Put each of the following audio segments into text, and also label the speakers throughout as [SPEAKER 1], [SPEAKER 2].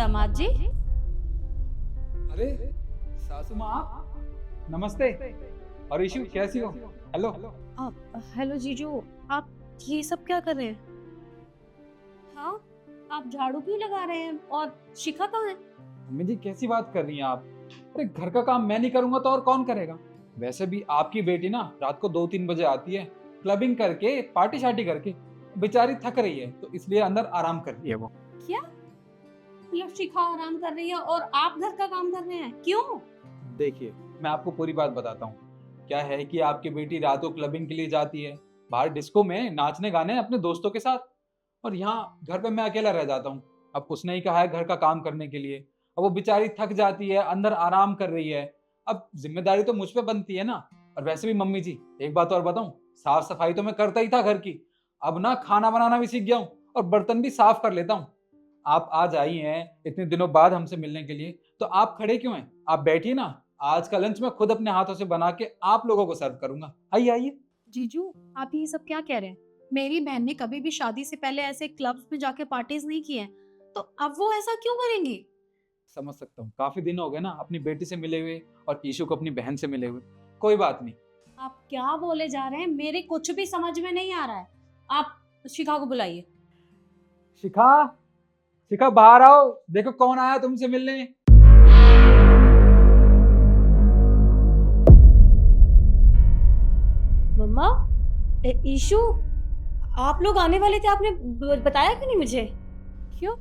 [SPEAKER 1] दामाद जी।
[SPEAKER 2] अरे सासू माँ आप, नमस्ते। और इशू कैसी हो? हेलो।
[SPEAKER 1] हेलो जीजू, आप ये सब क्या कर रहे हैं? हाँ, आप झाड़ू क्यों लगा रहे हैं? और शिखा कहाँ है?
[SPEAKER 2] मम्मी जी कैसी बात कर रही हैं आप? अरे घर का काम मैं नहीं करूंगा तो और कौन करेगा? वैसे भी आपकी बेटी ना रात को 2-3 बजे आती है, क्लबिंग करके पार्टी शार्टी करके बेचारी थक रही है तो इसलिए अंदर आराम कर रही है वो।
[SPEAKER 1] क्या मतलब शिखा आराम कर रही है और आप घर का काम कर रहे हैं? क्यों?
[SPEAKER 2] देखिए मैं आपको पूरी बात बताता हूँ। क्या है कि आपकी बेटी रात को क्लबिंग के लिए जाती है, बाहर डिस्को में नाचने गाने अपने दोस्तों के साथ, और यहाँ घर पे मैं अकेला रह जाता हूँ। अब उसने ही कहा है घर का काम करने के लिए, अब वो बेचारी थक जाती है, अंदर आराम कर रही है। अब जिम्मेदारी तो मुझ पे बनती है ना। और वैसे भी मम्मी जी एक बात और बताऊं, साफ सफाई तो मैं करता ही था घर की, अब ना खाना बनाना भी सीख गया हूँ और बर्तन भी साफ कर लेता हूँ। आप आज आई हैं इतने दिनों बाद हमसे मिलने के लिए, तो आप खड़े क्यों हैं? आप बैठिए ना, आज का लंच मैं खुद अपने हाथों से बना के आप लोगों को सर्व करूंगा। आइए आइए।
[SPEAKER 1] जीजू, आप ये सब क्या कह रहे हैं? मेरी बहन ने कभी भी शादी से पहले ऐसे क्लब्स में जाके पार्टीज नहीं की हैं, तो अब वो ऐसा क्यों करेंगी?
[SPEAKER 2] समझ सकता हूँ, काफी दिन हो गए ना अपनी बेटी से मिले हुए और ईशू को अपनी बहन से मिले हुए। कोई बात नहीं।
[SPEAKER 1] आप क्या बोले जा रहे हैं? मेरे कुछ भी समझ में नहीं आ रहा है। आप शिखा को बुलाइए।
[SPEAKER 2] शिखा, शिखा बाहर आओ, देखो कौन आया तुमसे मिलने।
[SPEAKER 1] मम्मा, ईशू, आप लोग आने वाले थे, आपने बताया क्यों नहीं मुझे? क्यों?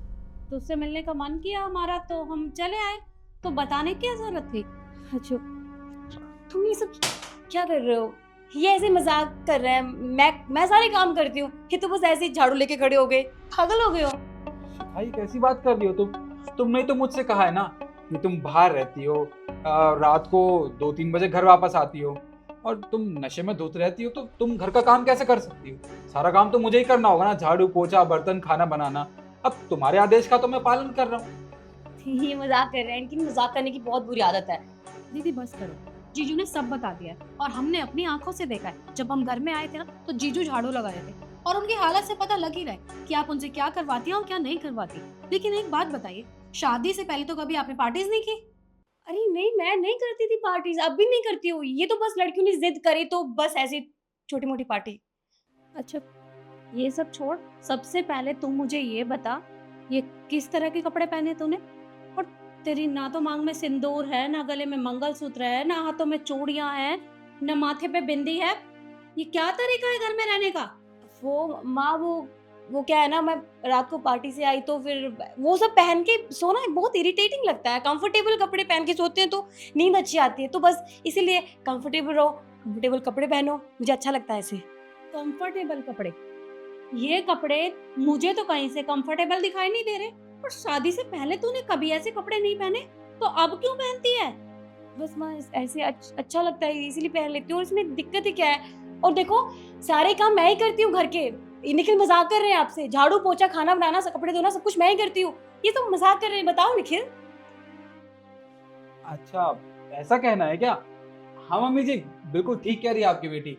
[SPEAKER 1] तुझसे मिलने का मन किया हमारा तो हम चले आए, तो बताने की क्या जरूरत थी? अच्छा, तुम ये सब क्या कर रहे हो? ये ऐसे मजाक कर रहे हैं। मैं सारे काम करती हूँ, ये तो बस ऐसे ही झाड़ू लेके खड़े हो गए। पागल हो गए हो?
[SPEAKER 2] भाई कैसी बात कर रही हो तुम? तुमने तो मुझसे कहा है ना कि तुम बाहर रहती हो, रात को 2-3 बजे घर वापस आती हो, और तुम नशे में धुत रहती हो, तो तुम घर का काम कैसे कर सकती हो? सारा काम तो मुझे ही करना होगा ना, झाड़ू पोछा बर्तन खाना बनाना। अब तुम्हारे आदेश का तो मैं पालन कर रहा हूँ।
[SPEAKER 1] ये मजाक कर रहे हैं, इनकी मजाक करने की बहुत बुरी आदत है। दीदी बस करो, जीजू ने सब बता दिया है और हमने अपनी आंखों से देखा है। जब हम घर में आए थे ना, तो जीजू झाड़ू लगा रहे थे और उनकी हालत से पता लग ही रहा है कि आप उनसे क्या करवाती हैं और क्या नहीं करवाती। लेकिन एक बात बताइए, शादी से पहले तो कभी आपने पार्टीज नहीं की? अरे नहीं, मैं नहीं करती थी पार्टीज, अब भी नहीं करती हूँ। ये तो बस लड़कियों ने जिद करी तो बस ऐसी छोटी मोटी पार्टी। अच्छा, ये सब छोड़, सबसे पहले तुम मुझे ये बता, ये किस तरह के कपड़े पहने तूने? और तेरी ना तो मांग में सिंदूर है, ना गले में मंगलसूत्र है, ना हाथों में चूड़ियां हैं, ना माथे पे बिंदी है। ये क्या तरीका है घर में रहने का? वो माँ, वो क्या है ना, मैं रात को पार्टी से आई तो फिर वो सब पहन के सोना बहुत इरिटेटिंग लगता है। कंफर्टेबल कपड़े पहन के सोते हैं तो नींद अच्छी आती है, तो बस इसीलिए कंफर्टेबल रहो, कंफर्टेबल कपड़े पहनो, मुझे अच्छा लगता है ऐसे। कंफर्टेबल कपड़े? ये कपड़े मुझे तो कहीं से कंफर्टेबल दिखाई नहीं दे रहे। और शादी से पहले तूने कभी ऐसे कपड़े नहीं पहने, तो अब क्यों पहनती है? बस मैं ऐसे अच्छा लगता है इसीलिए पहन लेती हूँ। इसमें दिक्कत ही क्या है? और देखो, सारे काम मैं ही करती हूँ घर के। ये निखिल मजाक कर रहे हैं आपसे, झाड़ू पोछा खाना बनाना कपड़े धोना सब कुछ मैं ही करती हूँ। ये तो मजाक कर रहे हैं, बताओ निखिल।
[SPEAKER 2] अच्छा, ऐसा कहना है क्या? हाँ मम्मी जी, बिल्कुल ठीक कह रही है आपकी बेटी।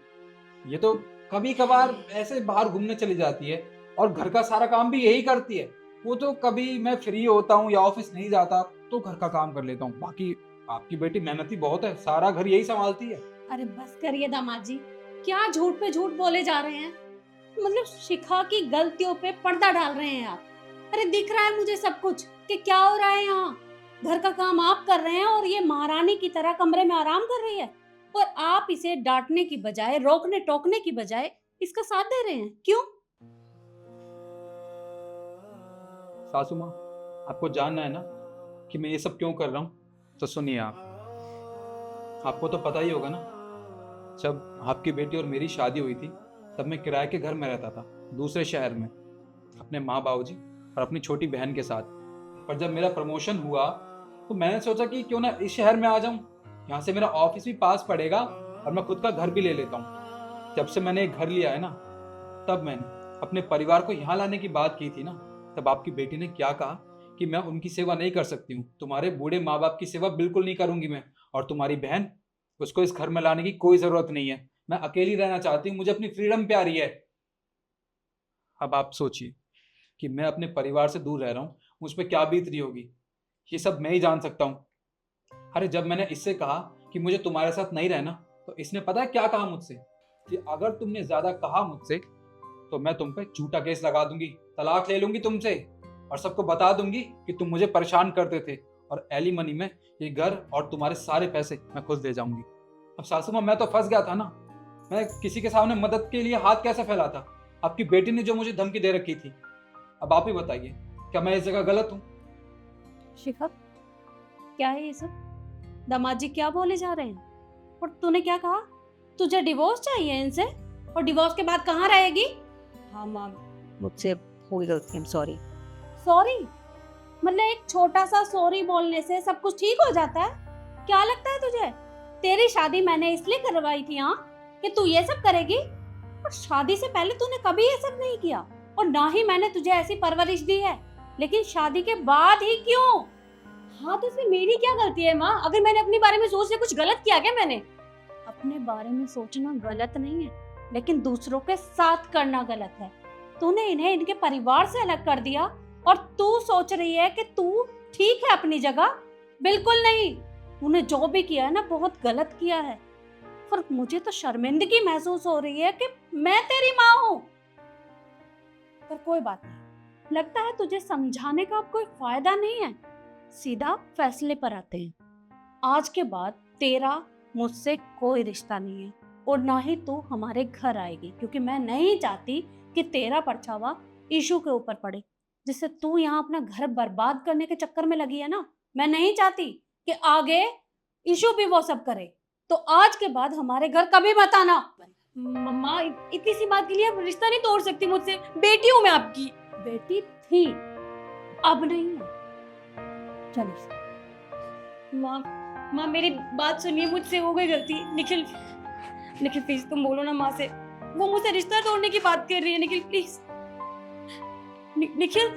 [SPEAKER 2] ये तो कभी कभार ऐसे बाहर घूमने चली जाती है और घर का सारा काम भी यही करती है। वो तो कभी मैं फ्री होता हूँ या ऑफिस नहीं जाता तो घर का काम कर लेता हूँ। बाकी आपकी बेटी मेहनती बहुत है, सारा घर यही संभालती है।
[SPEAKER 1] अरे बस करिए दामाद जी, क्या झूठ पे झूठ बोले जा रहे हैं? मतलब शिखा की गलतियों पे पर्दा डाल रहे हैं आप। अरे दिख रहा है मुझे सब कुछ कि क्या हो रहा है यहाँ। घर का काम आप कर रहे हैं और ये महारानी की तरह कमरे में आराम कर रही है, और आप इसे डांटने की बजाय, रोकने टोकने की बजाय इसका साथ दे रहे हैं। क्यों?
[SPEAKER 2] सासू माँ, आपको जानना है ना कि मैं ये सब क्यों कर रहा हूँ? तो सुनिए, आपको तो पता ही होगा ना, जब आपकी बेटी और मेरी शादी हुई थी तब मैं किराए के घर में रहता था, दूसरे शहर में, अपने माँ बाबूजी और अपनी छोटी बहन के साथ। पर जब मेरा प्रमोशन हुआ तो मैंने सोचा कि क्यों ना इस शहर में आ जाऊं, यहाँ से मेरा ऑफिस भी पास पड़ेगा और मैं खुद का घर भी ले लेता हूँ। जब से मैंने एक घर लिया है ना, तब मैंने अपने परिवार को यहाँ लाने की बात की थी ना, तब आपकी बेटी ने क्या कहा कि मैं उनकी सेवा नहीं कर सकती हूँ, तुम्हारे बूढ़े माँ बाप की सेवा बिल्कुल नहीं करूंगी मैं। और तुम्हारी बहन, उसको इस घर में लाने की कोई जरूरत नहीं है, मैं अकेली रहना चाहती हूँ, मुझे अपनी फ्रीडम प्यारी है। अब आप सोचिए कि मैं अपने परिवार से दूर रह रहा हूँ मुझ पे क्या बीत रही होगी, ये सब मैं ही जान सकता हूँ। अरे जब मैंने इससे कहा कि मुझे तुम्हारे साथ नहीं रहना, तो इसने पता है क्या कहा मुझसे, कि अगर तुमने ज्यादा कहा मुझसे तो मैं तुम पे झूठा केस लगा दूंगी, तलाक ले लूंगी तुमसे, और सबको बता दूंगी कि तुम मुझे परेशान करते थे, और एलिमनी में ये घर और तुम्हारे सारे पैसे मैं खुद ले जाऊंगी। अब सासू माँ, मैं तो फंस गया था ना, मैं किसी के सामने मदद के लिए हाथ कैसे फैलाता। आपकी बेटी ने जो मुझे धमकी दे रखी थी, अब आप ही बताइए, क्या मैं इस जगह गलत हूँ?
[SPEAKER 1] शिखा, क्या है ये सब? दामाद जी क्या बोले जा रहे हैं? और तूने क्या कहा? तुझे डिवोर्स चाहिए इनसे? और डिवोर्स के बाद कहाँ रहेगी?
[SPEAKER 3] हाँ माँ, मुझसे हो गई गलती, आई एम सॉरी।
[SPEAKER 1] सॉरी? मतलब एक छोटा सा सॉरी बोलने से सब कुछ ठीक हो जाता है? क्या लगता है तुझे? तेरी शादी मैंने इसलिए करवाई थी हाँ, कि तू ये सब करेगी? और शादी से पहले तूने कभी ये सब नहीं किया, और ना ही मैंने तुझे ऐसी परवरिश दी है, लेकिन शादी के बाद ही क्यों? हाँ तो इसमें मेरी क्या गलती है माँ? अगर मैंने अपने बारे में सोच लिया, कुछ गलत किया क्या मैंने? अपने बारे में सोचना गलत नहीं है, लेकिन दूसरों के साथ करना गलत है। तूने इन्हें इनके परिवार से अलग कर दिया, और तू सोच रही है कि तू ठीक है अपनी जगह। बिल्कुल नहीं, तूने जो भी किया है ना बहुत गलत किया है। पर मुझे तो शर्मिंदगी महसूस हो रही है कि मैं तेरी माँ हूँ। पर कोई बात नहीं, लगता है तुझे समझाने का अब कोई फायदा नहीं है। सीधा फैसले पर आते हैं। आज के बाद तेरा मुझसे कोई रिश्ता नहीं है, और ना ही तू हमारे घर आएगी, क्योंकि मैं नहीं चाहती कि तेरा परछावा ईशू के ऊपर पड़े, जिससे तू यहाँ अपना घर बर्बाद करने के चक्कर में लगी है ना। मैं नहीं चाहती कि आगे ईशू भी वो सब करे। तो आज के बाद हमारे घर कभी मत आना। मम्मा, इतनी सी बात के लिए आप रिश्ता नहीं तोड़ सकती मुझसे। बेटी हूँ मैं आपकी। बेटी थी, अब नहीं है। चलिए माँ, मेरी बात सुनिए, मुझसे हो गई गलती। निखिल प्लीज तुम बोलो ना माँ से, वो मुझसे रिश्ता तोड़ने की बात कर रही है। निखिल प्लीज, निखिल